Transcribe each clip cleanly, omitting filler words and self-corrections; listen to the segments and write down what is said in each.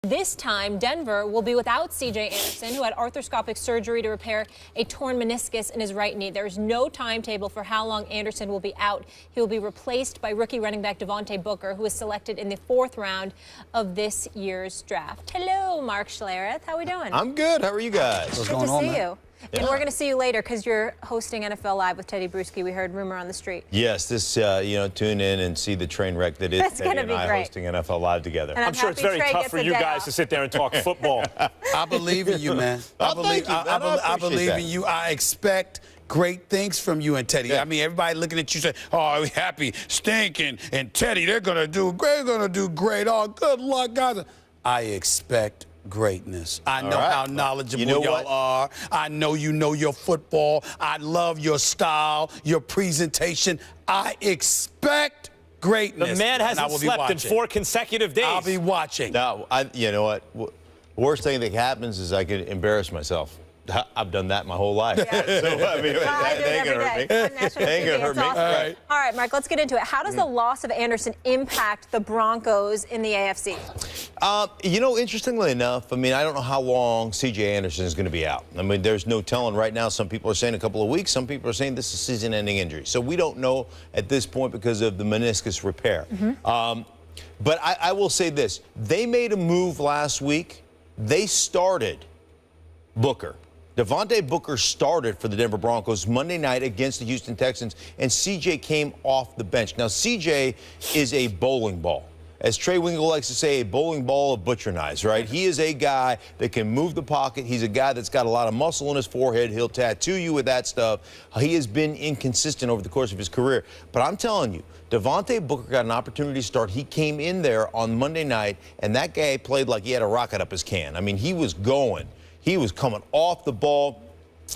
This time, Denver will be without C.J. Anderson, who had arthroscopic surgery to repair a torn meniscus in his right knee. There is no timetable for how long Anderson will be out. He will be replaced by rookie running back Devontae Booker, who was selected in the 4th round of this year's draft. Hello, Mark Schlereth. How are we doing? I'm good. How are you guys? Good to see you. Yeah. And we're going to see you later because you're hosting NFL Live with Teddy Bruschi. We heard rumor on the street. Yes, this, tune in and see the train wreck that is Teddy and I hosting NFL Live together. I'm sure it's very tough for you guys to sit there and talk football. I believe in you, man. I believe in you. I expect great things from you and Teddy. Yeah. I mean, everybody looking at you saying, "Oh, we happy, stinking, and Teddy, they're going to do great. Oh, good luck, guys." I expect greatness. I know how knowledgeable y'all are. I know you know your football. I love your style, your presentation. I expect greatness. The man hasn't slept in 4 consecutive days. I'll be watching. Now, you know what? Worst thing that happens is I could embarrass myself. I've done that my whole life. Yeah. So, I mean, that ain't going to hurt me. Ain't going to hurt me. Awesome. All right, Mark, let's get into it. How does the loss of Anderson impact the Broncos in the AFC? Interestingly enough, I mean, I don't know how long C.J. Anderson is going to be out. I mean, there's no telling right now. Some people are saying a couple of weeks. Some people are saying this is a season-ending injury. So we don't know at this point because of the meniscus repair. But I will say this. They made a move last week. They started Booker. Devontae Booker started for the Denver Broncos Monday night against the Houston Texans, and C.J. came off the bench. Now, C.J. is a bowling ball. As Trey Wingle likes to say, a bowling ball of butcher knives, right? He is a guy that can move the pocket. He's a guy that's got a lot of muscle in his forehead. He'll tattoo you with that stuff. He has been inconsistent over the course of his career. But I'm telling you, Devontae Booker got an opportunity to start. He came in there on Monday night, and that guy played like he had a rocket up his can. I mean, he was going. He was coming off the ball.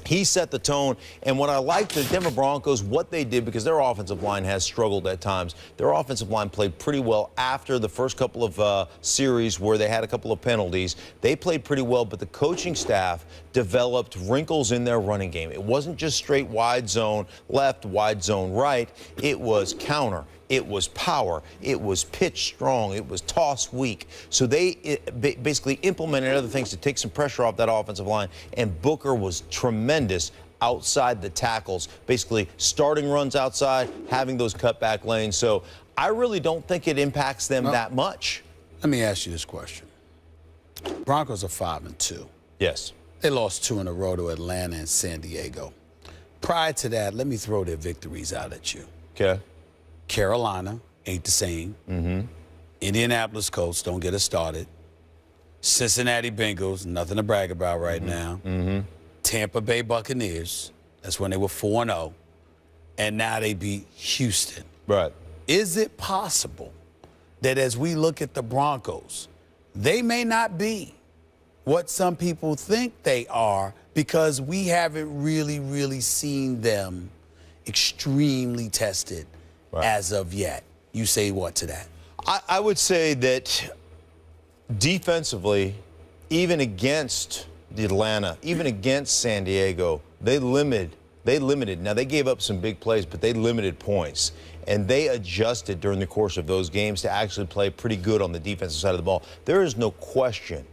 He set the tone. And what I liked the Denver Broncos, what they did, because their offensive line has struggled at times, their offensive line played pretty well after the first couple of series where they had a couple of penalties. They played pretty well, but the coaching staff developed wrinkles in their running game. It wasn't just straight wide zone left, wide zone right. It was counter. It was power. It was pitch strong. It was toss weak. So they basically implemented other things to take some pressure off that offensive line, and Booker was tremendous outside the tackles, basically starting runs outside, having those cutback lanes. So I really don't think it impacts them that much. Let me ask you this question. Broncos are 5-2. Yes. They lost 2 in a row to Atlanta and San Diego. Prior to that, let me throw their victories out at you. Okay. Carolina, ain't the same. Indianapolis Colts, don't get us started. Cincinnati Bengals, nothing to brag about right now. Tampa Bay Buccaneers, that's when they were 4-0. And now they beat Houston. Right. Is it possible that as we look at the Broncos, they may not be what some people think they are because we haven't really seen them extremely tested as of yet? You say what to that? I would say that defensively, even against Atlanta, even against San Diego, they limited. Now, they gave up some big plays, but they limited points. And they adjusted during the course of those games to actually play pretty good on the defensive side of the ball. There is no question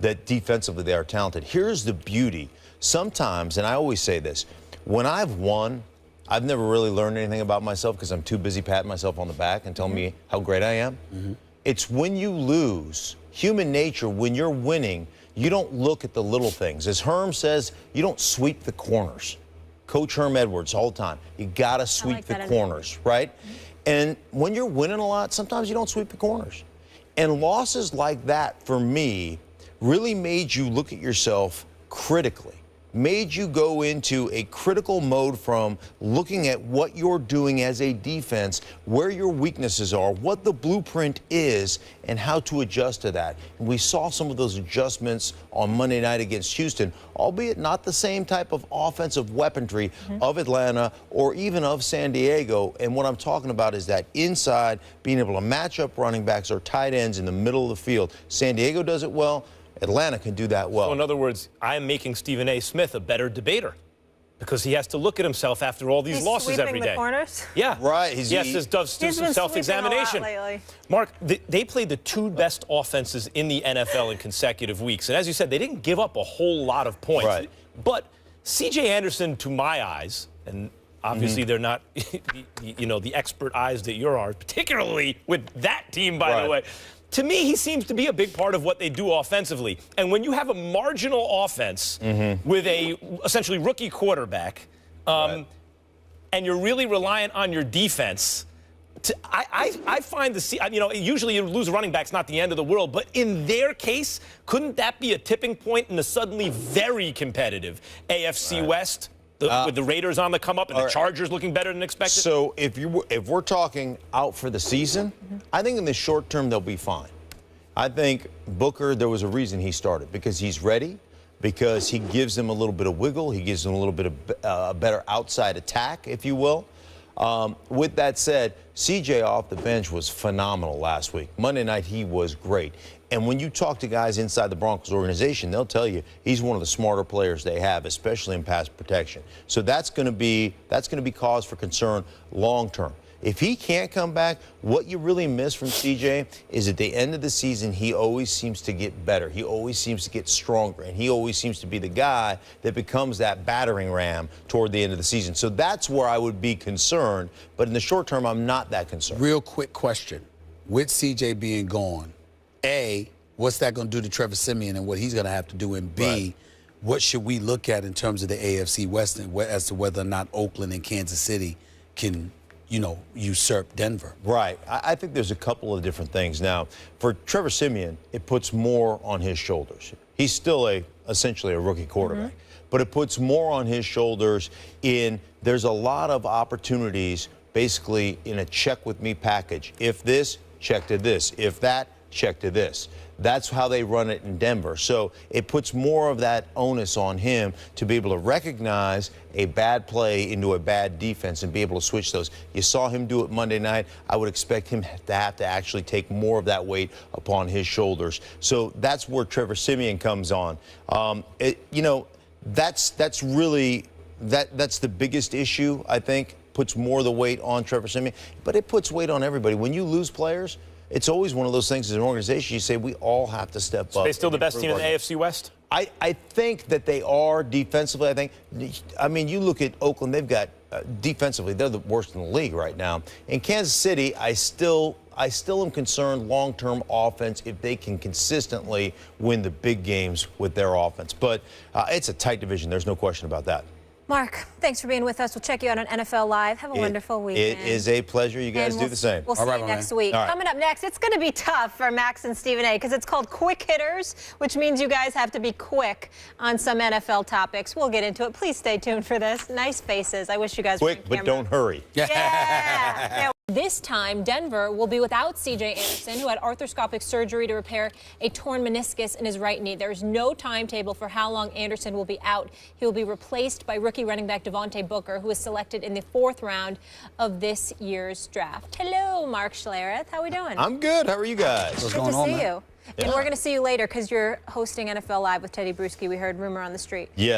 that defensively they are talented. Here's the beauty. Sometimes, and I always say this, when I've won, I've never really learned anything about myself because I'm too busy patting myself on the back and telling me how great I am. It's when you lose, human nature, when you're winning, you don't look at the little things. As Herm says, you don't sweep the corners. Coach Herm Edwards all the time. You got to sweep the corners, right? And when you're winning a lot, sometimes you don't sweep the corners. And losses like that, for me, really made you look at yourself critically. Made you go into a critical mode from looking at what you're doing as a defense, where your weaknesses are, what the blueprint is, and how to adjust to that. And we saw some of those adjustments on Monday night against Houston, albeit not the same type of offensive weaponry of Atlanta or even of San Diego. And what I'm talking about is that inside, being able to match up running backs or tight ends in the middle of the field. San Diego does it well. Atlanta can do that well. So in other words, I'm making Stephen A. Smith a better debater. Because he has to look at himself after all these losses every day. The corners? Yeah. Right. He does do some self-examination. Mark, they played the 2 best offenses in the NFL in consecutive weeks. And as you said, they didn't give up a whole lot of points. Right. But C.J. Anderson, to my eyes, and obviously they're not, the expert eyes that yours are, particularly with that team, by the way. To me, he seems to be a big part of what they do offensively. And when you have a marginal offense with a essentially rookie quarterback, and you're really reliant on your defense, I find usually you lose a running back's not the end of the world, but in their case, couldn't that be a tipping point in the suddenly very competitive AFC West? With the Raiders on the come up and the Chargers looking better than expected? So if we're talking out for the season, I think in the short term they'll be fine. I think Booker, there was a reason he started, because he's ready, because he gives them a little bit of wiggle, he gives them a little bit of better outside attack, if you will. With that said, C.J. off the bench was phenomenal last week. Monday night, he was great. And when you talk to guys inside the Broncos organization, they'll tell you he's one of the smarter players they have, especially in pass protection. So that's going to be cause for concern long term. If he can't come back, what you really miss from C.J. is at the end of the season, he always seems to get better. He always seems to get stronger, and he always seems to be the guy that becomes that battering ram toward the end of the season. So that's where I would be concerned. But in the short term, I'm not that concerned. Real quick question. With C.J. being gone, A, what's that going to do to Trevor Siemian and what he's going to have to do? And B, what should we look at in terms of the AFC West as to whether or not Oakland and Kansas City can, usurp Denver? Right. I think there's a couple of different things. Now, for Trevor Siemian, it puts more on his shoulders. He's still essentially a rookie quarterback. But it puts more on his shoulders there's a lot of opportunities basically in a check with me package. If this, check to this. If that, check to this. That's how they run it in Denver. So it puts more of that onus on him to be able to recognize a bad play into a bad defense and be able to switch those. You saw him do it Monday night. I would expect him to have to actually take more of that weight upon his shoulders. So that's where Trevor Siemian comes on. That's really that's the biggest issue, I think. Puts more of the weight on Trevor Siemian, but it puts weight on everybody. When you lose players, it's always one of those things as an organization, you say we all have to step up. Are they still the best team in the AFC West? I think that they are defensively. You look at Oakland, they've got defensively, they're the worst in the league right now. In Kansas City, I still am concerned long-term offense if they can consistently win the big games with their offense. But it's a tight division. There's no question about that. Mark, thanks for being with us. We'll check you out on NFL Live. Have a wonderful weekend. It is a pleasure. You guys do the same. We'll see you next week. Coming up next, it's going to be tough for Max and Stephen A. because it's called Quick Hitters, which means you guys have to be quick on some NFL topics. We'll get into it. Please stay tuned for this. Nice faces. I wish you guys were on camera. Quick, but don't hurry. Yeah. This time, Denver will be without C.J. Anderson, who had arthroscopic surgery to repair a torn meniscus in his right knee. There is no timetable for how long Anderson will be out. He will be replaced by rookie running back Devontae Booker, who was selected in the 4th round of this year's draft. Hello, Mark Schlereth. How are we doing? I'm good. How are you guys? What's good going to on, see man? you. And we're going to see you later because you're hosting NFL Live with Teddy Bruschi. We heard rumor on the street. Yeah.